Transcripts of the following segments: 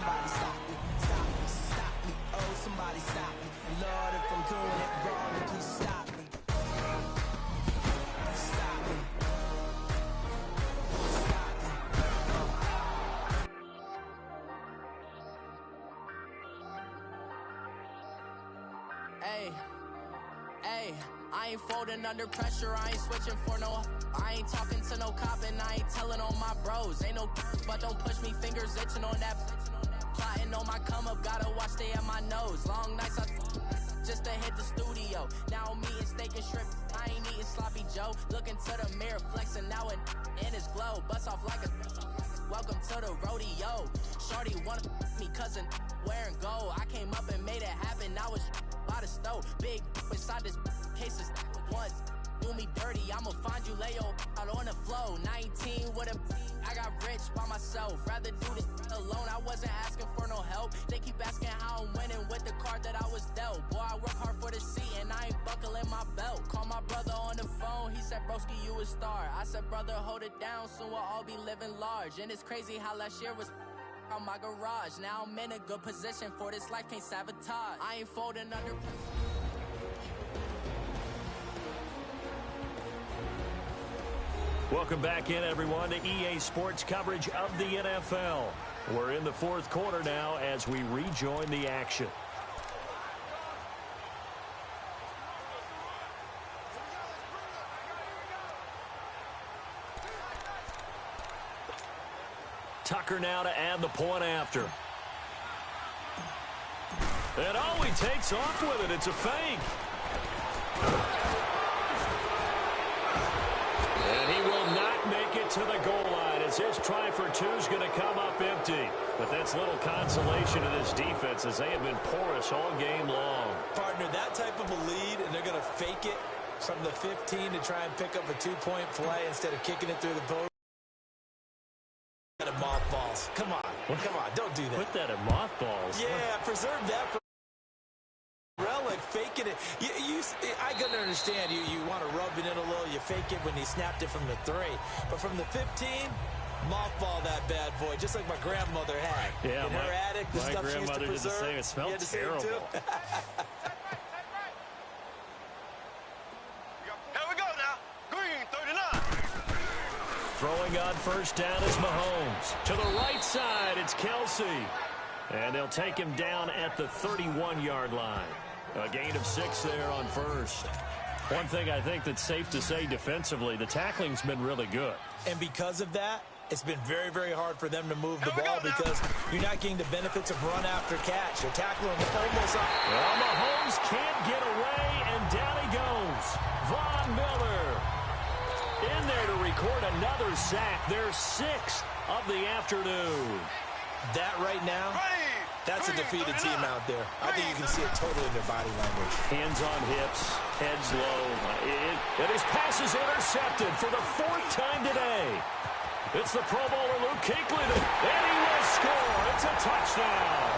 somebody stop me, stop me, stop me. Oh, somebody stop me. Lord, if I'm doing it wrong, then please stop me. Stop me. Stop me. Hey, hey, I ain't folding under pressure, I ain't switching for no. I ain't talking to no cop and I ain't telling on my bros. Ain't no but don't push me, fingers itching on that. Plotting on my come up, gotta watch stay at my nose. Long nights I just to hit the studio. Now I'm eating steak and shrimp, I ain't eating sloppy Joe. Looking to the mirror, flexing now and in his glow. Bust off like a welcome to the rodeo. Shorty wanna me cousin wearing gold. I came up and made it happen, now it's by the stove. Big inside this case is once. Do me dirty, I'ma find you, lay your out on the floor. 19 with a, I got rich by myself. Rather do this alone, I wasn't asking for no help. They keep asking how I'm winning with the card that I was dealt. Boy, I work hard for the seat and I ain't buckling my belt. Call my brother on the phone, he said, broski, you a star. I said, brother, hold it down, soon we'll all be living large. And it's crazy how last year was on my garage. Now I'm in a good position for this life, can't sabotage. I ain't folding under. Welcome back in, everyone, to EA Sports coverage of the NFL. We're in the fourth quarter now as we rejoin the action. Tucker now to add the point after. And oh, he takes off with it. It's a fake. And he will not make it to the goal line as his try for two is going to come up empty. But that's little consolation to this defense as they have been porous all game long. Partner, that type of a lead, and they're going to fake it from the 15 to try and pick up a two-point play instead of kicking it through the post. Mothballs. Come on. Come on. Don't do that. Put that in mothballs. Yeah, preserve that for relic, faking it. I can understand you want to rub it in a little. You fake it when he snapped it from the 3. But from the 15, mothball that bad boy, just like my grandmother had. Yeah, in her attic, the stuff she used to preserve. My grandmother did the same. It smelled terrible. Here we go now. Green 39. Throwing on first down is Mahomes. To the right side, it's Kelsey. And they'll take him down at the 31-yard line. A gain of 6 there on first. One thing I think that's safe to say defensively, the tackling's been really good. And because of that, it's been very, very hard for them to move the ball because you're not getting the benefits of run after catch. They're tackling almost up. Well, Mahomes can't get away, and down he goes. Von Miller in there to record another sack. Their 6th of the afternoon. That right now, that's a defeated team out there. I think you can see it totally in their body language. Hands on hips, heads low. And his pass is intercepted for the 4th time today. It's the Pro Bowler Luke Kuechly, and he will score. It's a touchdown.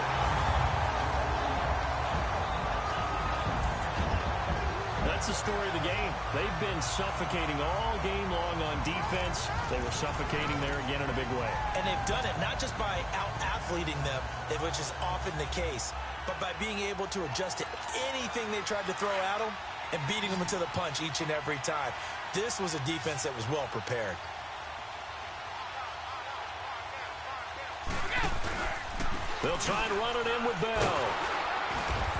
That's the story of the game. They've been suffocating all game long on defense. They were suffocating there again in a big way. And they've done it not just by out-athleting them, which is often the case, but by being able to adjust to anything they tried to throw at them and beating them into the punch each and every time. This was a defense that was well prepared. They'll try and run it in with Bell.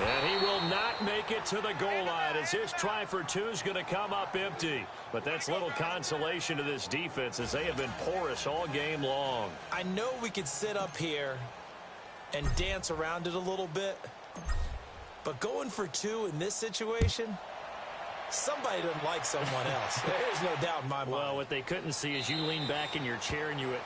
And he will not make it to the goal line as his try for two is going to come up empty. But that's little consolation to this defense as they have been porous all game long. I know we could sit up here and dance around it a little bit, but going for two in this situation, somebody doesn't like someone else. There's no doubt in my mind. Well, what they couldn't see is you lean back in your chair and you went,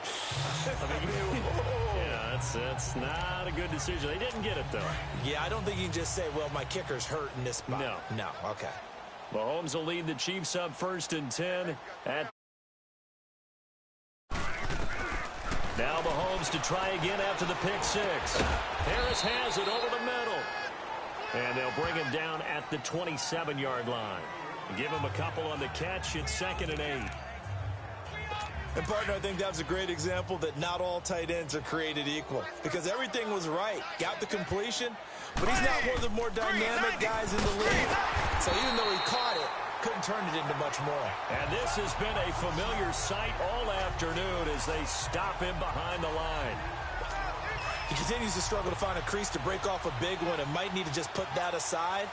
yeah, that's not a good decision. They didn't get it, though. Yeah, I don't think you can just say, well, my kicker's hurt in this spot. No, okay. Mahomes will lead the Chiefs up 1st and 10. Now Mahomes to try again after the pick 6. Harris has it over the middle. And they'll bring him down at the 27-yard line. Give him a couple on the catch. It's 2nd and 8. And, partner, I think that was a great example that not all tight ends are created equal, because everything was right. Got the completion, but he's not one of the more dynamic guys in the league. So even though he caught it, couldn't turn it into much more. And this has been a familiar sight all afternoon as they stop him behind the line. He continues to struggle to find a crease to break off a big one and might need to just put that aside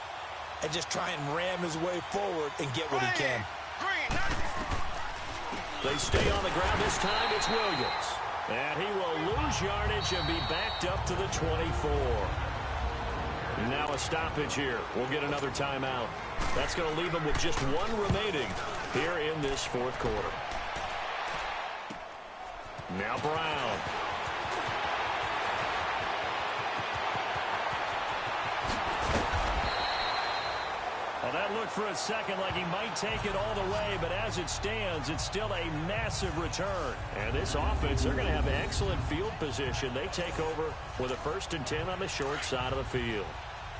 and just try and ram his way forward and get what he can. They stay on the ground. This time it's Williams. And he will lose yardage and be backed up to the 24. Now a stoppage here. We'll get another timeout. That's going to leave him with just one remaining here in this fourth quarter. Now Brown. Well, that looked for a second like he might take it all the way, but as it stands, it's still a massive return. And this offense, they're going to have excellent field position. They take over with a 1st and 10 on the short side of the field.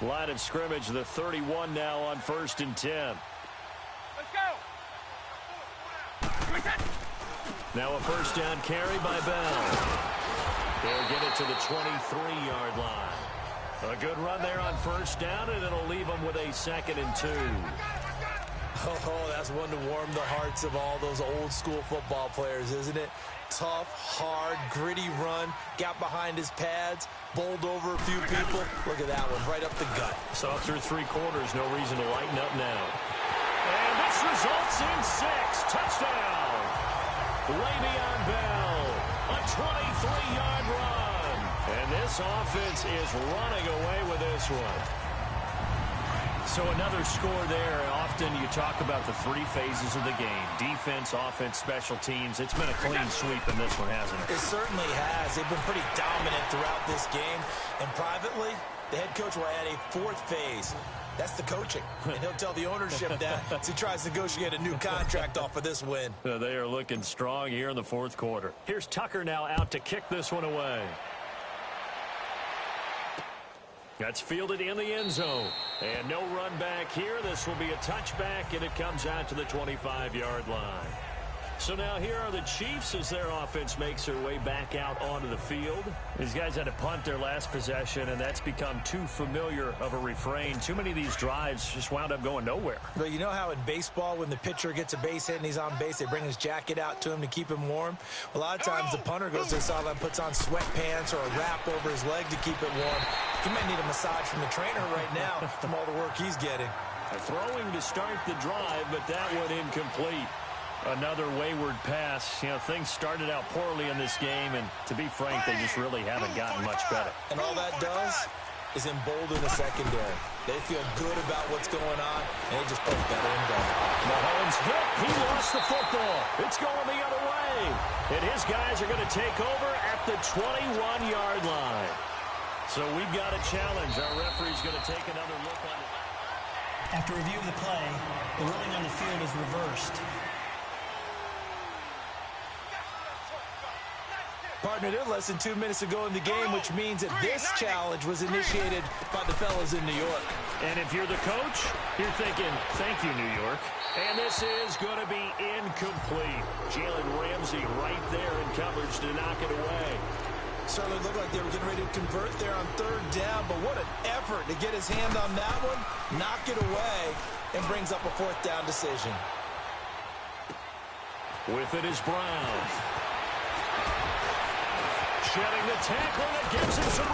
Line of scrimmage, the 31 now on 1st and 10. Let's go. Now a first down carry by Bell. They'll get it to the 23-yard line. A good run there on 1st down, and it'll leave them with a 2nd and 2. Oh, that's one to warm the hearts of all those old-school football players, isn't it? Tough, hard, gritty run, got behind his pads, bowled over a few people. Look at that one, right up the gut. So through 3 quarters, no reason to lighten up now. And this results in 6. Touchdown. Le'Veon Bell, a 23-yard run. And this offense is running away with this one. So another score there. Often you talk about the 3 phases of the game. Defense, offense, special teams. It's been a clean sweep in this one, hasn't it? It certainly has. They've been pretty dominant throughout this game. And privately, the head coach will add a 4th phase. That's the coaching. And he'll tell the ownership that as he tries to negotiate a new contract off of this win. They are looking strong here in the 4th quarter. Here's Tucker now out to kick this one away. That's fielded in the end zone. And no run back here. This will be a touchback, and it comes out to the 25-yard line. So now here are the Chiefs as their offense makes their way back out onto the field. These guys had to punt their last possession, and that's become too familiar of a refrain. Too many of these drives just wound up going nowhere. But you know how in baseball, when the pitcher gets a base hit and he's on base, they bring his jacket out to him to keep him warm? A lot of times the punter goes to the sideline, puts on sweatpants or a wrap over his leg to keep it warm. He might need a massage from the trainer right now from all the work he's getting. Throwing to start the drive, but that one incomplete. Another wayward pass. You know, things started out poorly in this game, and to be frank, they just really haven't gotten much better. And all that does is embolden the secondary. They feel good about what's going on, and they just poke that in down. Mahomes hit. He lost the football. It's going the other way. And his guys are going to take over at the 21-yard line. So we've got a challenge. Our referee's going to take another look on it. After review of the play, the ruling on the field is reversed. Partner, they're less than 2 minutes ago in the game, which means that this challenge was initiated by the fellas in New York. And if you're the coach, you're thinking, thank you, New York. And this is going to be incomplete. Jalen Ramsey right there in coverage to knock it away. Certainly looked like they were getting ready to convert there on 3rd down, but what an effort to get his hand on that one, knock it away, and brings up a 4th down decision. With it is Brown. Shedding the tackle that gives him some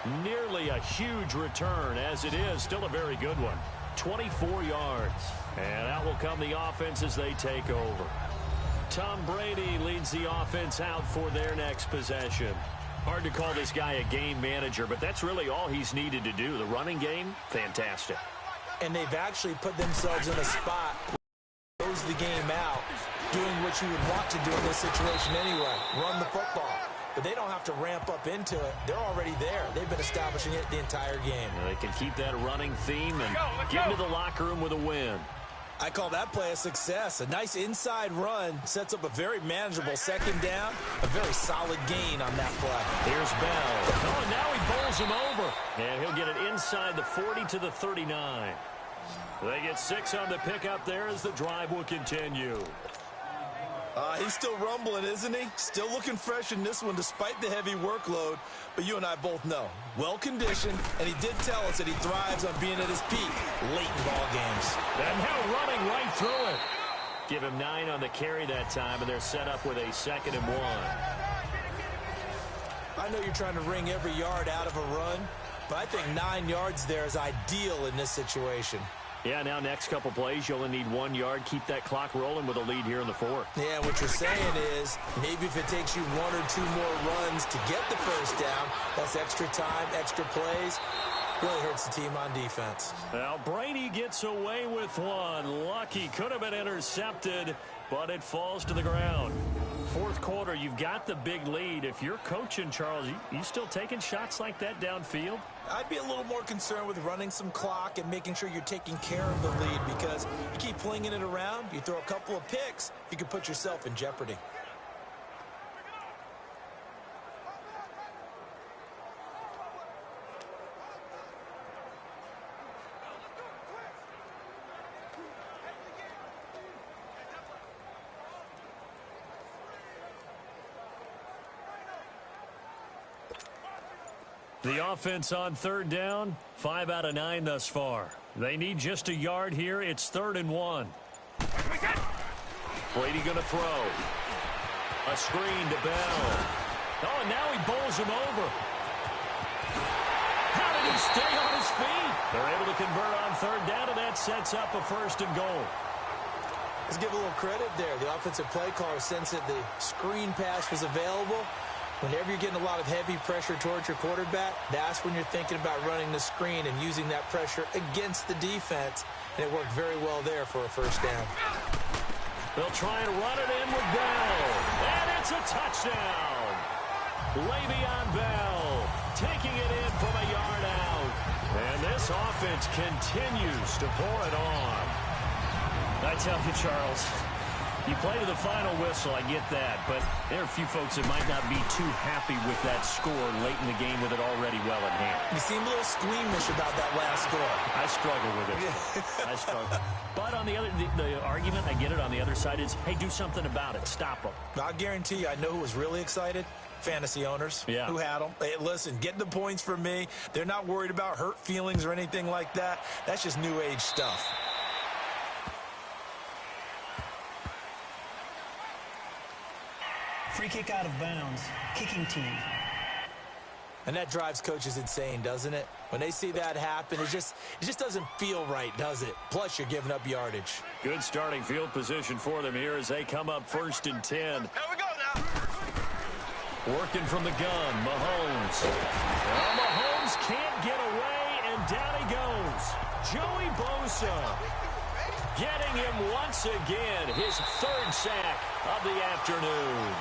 room. Nearly a huge return, as it is. Still a very good one. 24 yards. And out will come the offense as they take over. Tom Brady leads the offense out for their next possession. Hard to call this guy a game manager, but that's really all he's needed to do. The running game, fantastic. And they've actually put themselves in a spot where they close the game out, doing what you would want to do in this situation anyway, run the football. But they don't have to ramp up into it. They're already there. They've been establishing it the entire game. They can keep that running theme and get into the locker room with a win. I call that play a success. A nice inside run sets up a very manageable 2nd down, a very solid gain on that play. Here's Bell. Oh, and now he bowls him over. And he'll get it inside the 40 to the 39. They get 6 on the pickup there as the drive will continue. He's still rumbling, isn't he? Still looking fresh in this one despite the heavy workload. But you and I both know, well-conditioned, and he did tell us that he thrives on being at his peak late in ball games. And now running right through it. Give him 9 on the carry that time, and they're set up with a 2nd and 1. I know you're trying to wring every yard out of a run, but I think 9 yards there is ideal in this situation. Yeah, now next couple plays, you only need 1 yard. Keep that clock rolling with a lead here in the 4th. Yeah, what you're saying is maybe if it takes you 1 or 2 more runs to get the first down, that's extra time, extra plays. Really hurts the team on defense. Now Brady gets away with one. Lucky, could have been intercepted, but it falls to the ground. 4th quarter, you've got the big lead. If you're coaching, Charles, you still taking shots like that downfield? I'd be a little more concerned with running some clock and making sure you're taking care of the lead, because you keep flinging it around, you throw a couple of picks, you can put yourself in jeopardy. The offense on 3rd down, 5 out of 9 thus far. They need just a yard here. It's 3rd and 1. Brady going to throw. A screen to Bell. Oh, and now he bowls him over. How did he stay on his feet? They're able to convert on 3rd down, and that sets up a 1st and goal. Let's give a little credit there. The offensive play caller sensed that the screen pass was available. Whenever you're getting a lot of heavy pressure towards your quarterback, that's when you're thinking about running the screen and using that pressure against the defense. And it worked very well there for a 1st down. They'll try and run it in with Bell. And it's a touchdown. Le'Veon Bell taking it in from a yard out. And this offense continues to pour it on. I tell you, Charles, you play to the final whistle, I get that, but there are a few folks that might not be too happy with that score late in the game with it already well in hand. You seem a little squeamish about that last score. I struggle with it. I struggle. But on the other, the argument, I get it, on the other side is, hey, do something about it. Stop them. I guarantee you, I know who was really excited. Fantasy owners who had them. Hey, listen, get the points for me. They're not worried about hurt feelings or anything like that. That's just new age stuff. Free kick out of bounds. Kicking team. And that drives coaches insane, doesn't it? When they see that happen, it just doesn't feel right, does it? Plus, you're giving up yardage. Good starting field position for them here as they come up 1st and 10. Here we go now. Working from the gun, Mahomes. Well, Mahomes can't get away, and down he goes. Joey Bosa getting him once again, his 3rd sack of the afternoon.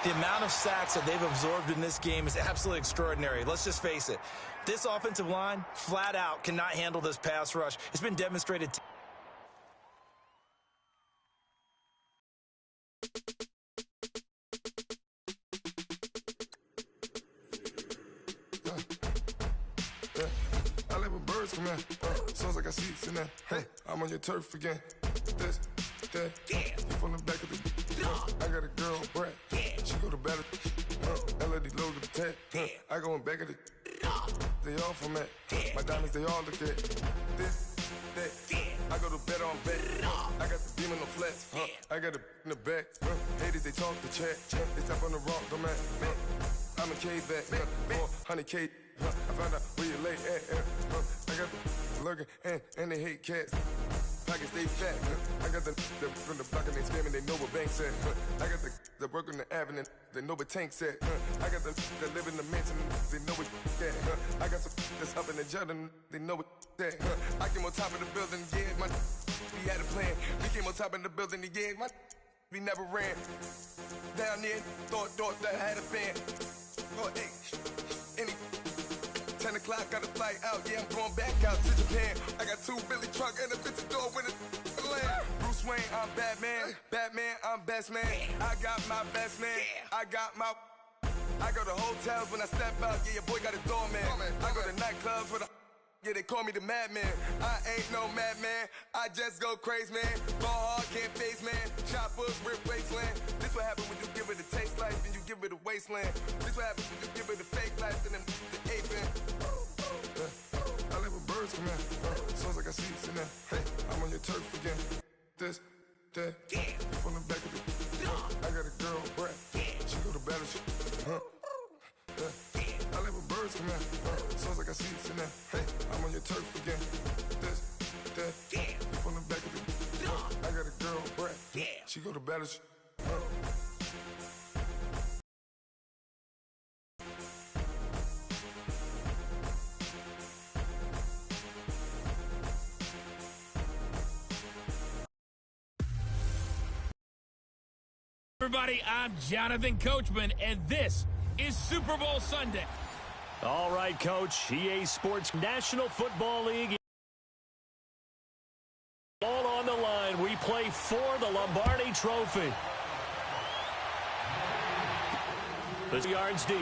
The amount of sacks that they've absorbed in this game is absolutely extraordinary. Let's just face it. This offensive line, flat out, cannot handle this pass rush. It's been demonstrated. I live with birds come in. Sounds like I see seats in there. Hey, I'm on your turf again. This, that, you from the back of the. I got a girl, Brad. She go to battle. LED logo the tag. I go in back of the. They all from that. My diamonds, they all look at. This, that. I go to bet on bet. I got the beam on the flats. I got it in the back. Haters, they talk the chat. They step on the rock, don't matter. I'm a K-back. 400K. I found out where you lay at. I got the lurking and they hate cats. Pockets stay fat. I got the from the block and they scamming, they know what banks at. I got the work on the avenue, they know what tanks at. I got the that live in the mansion, they know what that. I got some that's up in the Jordan, they know what that. I came on top of the building, yeah, my we had a plan. We came on top of the building, yeah, my we never ran. Down there, thought that I had a fan. Oh, hey, any 10 o'clock, got a flight out, yeah, I'm going back out to Japan. I got 2 Billy truck and a 50 door with a land. Bruce Wayne, I'm Batman. Batman, I'm best man. I got my best man. I got my. I go to hotels when I step out, yeah, your boy got a doorman. I go to nightclubs with a. Yeah, they call me the madman. I ain't no madman. I just go crazy, man. Ball hard, can't face, man. Choppers, rip wasteland. give it a wasteland. This what happens, just give it a fake life and then the aping. I live with birds come in. Sounds like I see it's in there. Hey, I'm on your turf again. This, that, you from the back of the. I got a girl, Brad. She go to battle. I live with birds come in. Sounds like I see it's in there. Hey, I'm on your turf again. This, that, you from the back of the. I got a girl, Brad. She go to battle. Everybody, I'm Jonathan Coachman, and this is Super Bowl Sunday. All right, Coach. EA Sports National Football League. All on the line. We play for the Lombardi Trophy. The yards deep.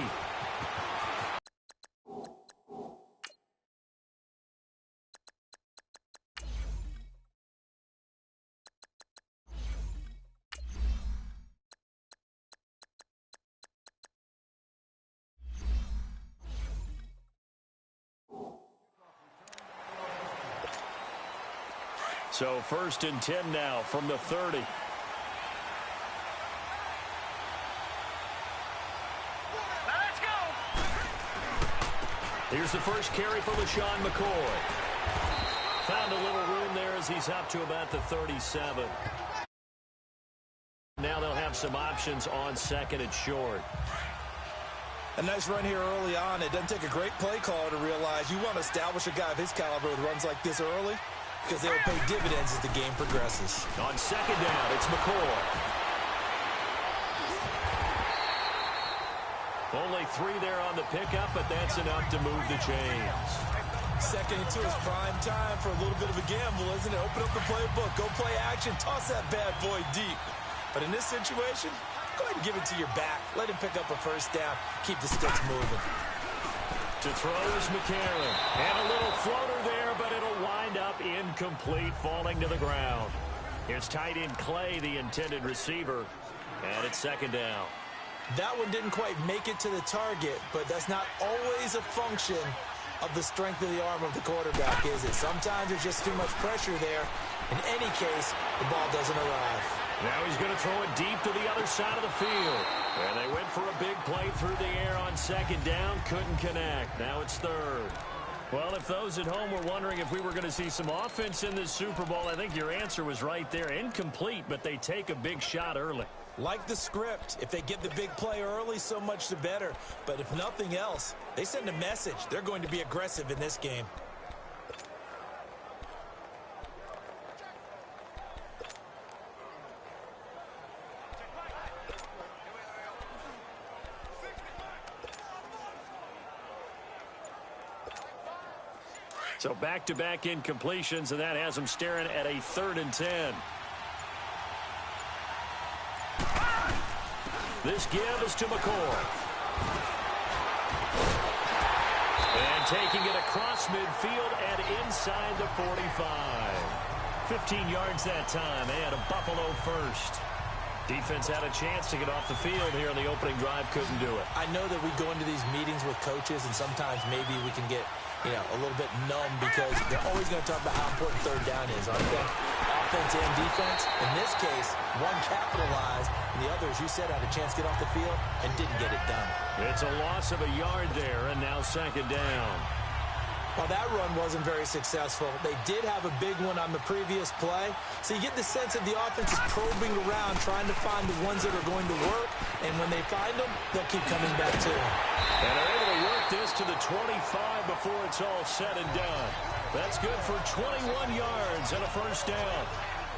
So 1st and 10 now from the 30. Let's go. Here's the first carry for LaShawn McCoy. Found a little room there as he's up to about the 37. Now they'll have some options on 2nd and short. A nice run here early on. It doesn't take a great play caller to realize you want to establish a guy of his caliber with runs like this early, because they will pay dividends as the game progresses. On 2nd down, it's McCoy. Only 3 there on the pickup, but that's enough to move the chains. 2nd and 2 is prime time for a little bit of a gamble, isn't it? Open up the playbook, go play action, toss that bad boy deep. But in this situation, go ahead and give it to your back. Let him pick up a first down. Keep the sticks moving. To throw is McCarron. And a little floater there, but it'll wind up incomplete, falling to the ground. Here's tight end Clay, the intended receiver. And it's 2nd down. That one didn't quite make it to the target, but that's not always a function of the strength of the arm of the quarterback, is it? Sometimes there's just too much pressure there. In any case, the ball doesn't arrive. Now he's going to throw it deep to the other side of the field. And they went for a big play through the air on 2nd down. Couldn't connect. Now it's 3rd. Well, if those at home were wondering if we were going to see some offense in this Super Bowl, I think your answer was right there. Incomplete, but they take a big shot early. Like the script, if they get the big play early, so much the better. But if nothing else, they send a message. They're going to be aggressive in this game. So back-to-back incompletions, and that has them staring at a 3rd and 10. This give is to McCoy. And taking it across midfield and inside the 45. 15 yards that time, and a Buffalo first. Defense had a chance to get off the field here on the opening drive, couldn't do it. I know that we go into these meetings with coaches, and sometimes maybe we can get, a little bit numb because they're always going to talk about how important 3rd down is, aren't they? Offense and defense. In this case, one capitalized, and the other, as you said, had a chance to get off the field and didn't get it done. It's a loss of a yard there, and now 2nd down. Well, that run wasn't very successful. They did have a big one on the previous play. So you get the sense that the offense is probing around, trying to find the ones that are going to work. And when they find them, they'll keep coming back to them. And they're able to work this to the 25 before it's all said and done. That's good for 21 yards and a first down.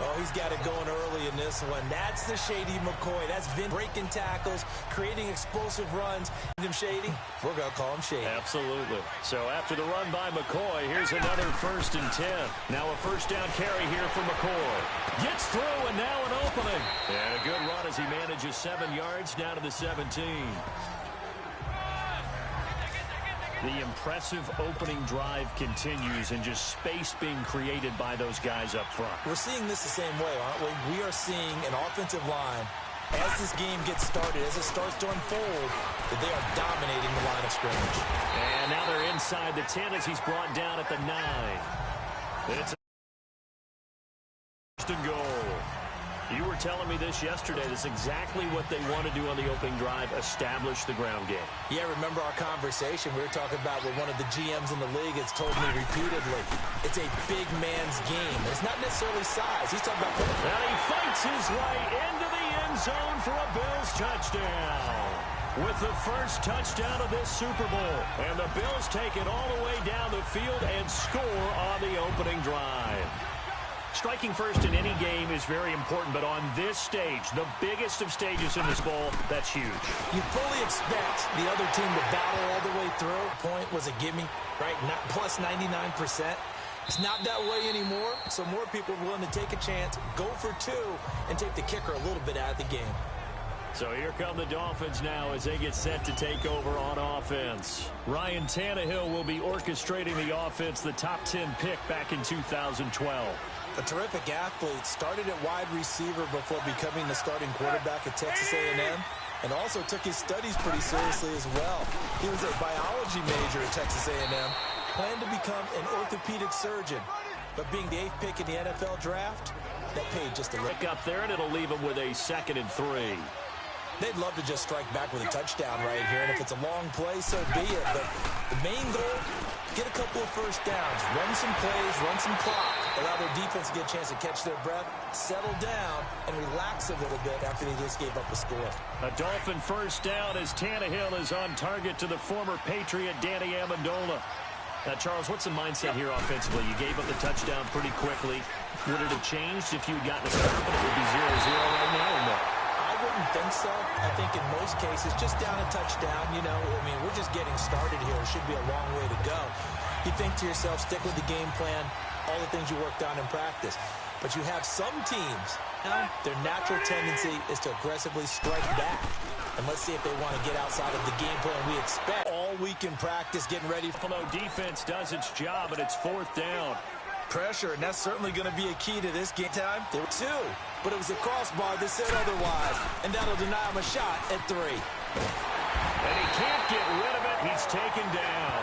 Oh, he's got it going early in this one. That's the Shady McCoy. That's Vin breaking tackles, creating explosive runs. Him Shady, we're going to call him Shady. Absolutely. So after the run by McCoy, here's another 1st and 10. Now a first down carry here for McCoy. Gets through, and now an opening. And a good run as he manages 7 yards down to the 17. The impressive opening drive continues, and just space being created by those guys up front. We're seeing this the same way, aren't we? We are seeing an offensive line as this game gets started, as it starts to unfold, that they are dominating the line of scrimmage. And now they're inside the 10 as he's brought down at the 9. It's a first and goal. You were telling me this yesterday. This is exactly what they want to do on the opening drive, establish the ground game. Yeah, remember our conversation? We were talking about what one of the GMs in the league has told me repeatedly. It's a big man's game. It's not necessarily size. He's talking about... And he fights his way into the end zone for a Bills touchdown. With the first touchdown of this Super Bowl. And the Bills take it all the way down the field and score on the opening drive. Striking first in any game is very important, but on this stage, the biggest of stages in this bowl, that's huge. You fully expect the other team to battle all the way through. Point was a gimme, right? Not plus 99%. It's not that way anymore, so more people are willing to take a chance, go for 2, and take the kicker a little bit out of the game. So here come the Dolphins now as they get set to take over on offense. Ryan Tannehill will be orchestrating the offense, the top 10 pick back in 2012. A terrific athlete, started at wide receiver before becoming the starting quarterback at Texas A&M, and also took his studies pretty seriously as well. He was a biology major at Texas A&M, planned to become an orthopedic surgeon, but being the 8th pick in the NFL draft, that paid just a little. Pick up there, and it'll leave him with a 2nd and 3. They'd love to just strike back with a touchdown right here, and if it's a long play, so be it. But the main goal, get a couple of first downs, run some plays, run some clock, allow their defense to get a chance to catch their breath, settle down, and relax a little bit after they just gave up a score. A Dolphin first down as Tannehill is on target to the former Patriot Danny Amendola. Now, Charles, what's the mindset here offensively? You gave up the touchdown pretty quickly. Would it have changed if you had gotten a stop and it would be 0-0 right now or no? I wouldn't think so. I think in most cases, just down a touchdown, you know, I mean, we're just getting started here. It should be a long way to go. You think to yourself, stick with the game plan, all the things you worked on in practice. But you have some teams, their natural tendency is to aggressively strike back. And let's see if they want to get outside of the game plan we expect. All week in practice, getting ready. Buffalo defense does its job, and it's 4th down. Pressure, and that's certainly going to be a key to this game time. There were 2, but it was a crossbar that said otherwise, and that'll deny him a shot at 3. And he can't get rid of it. He's taken down.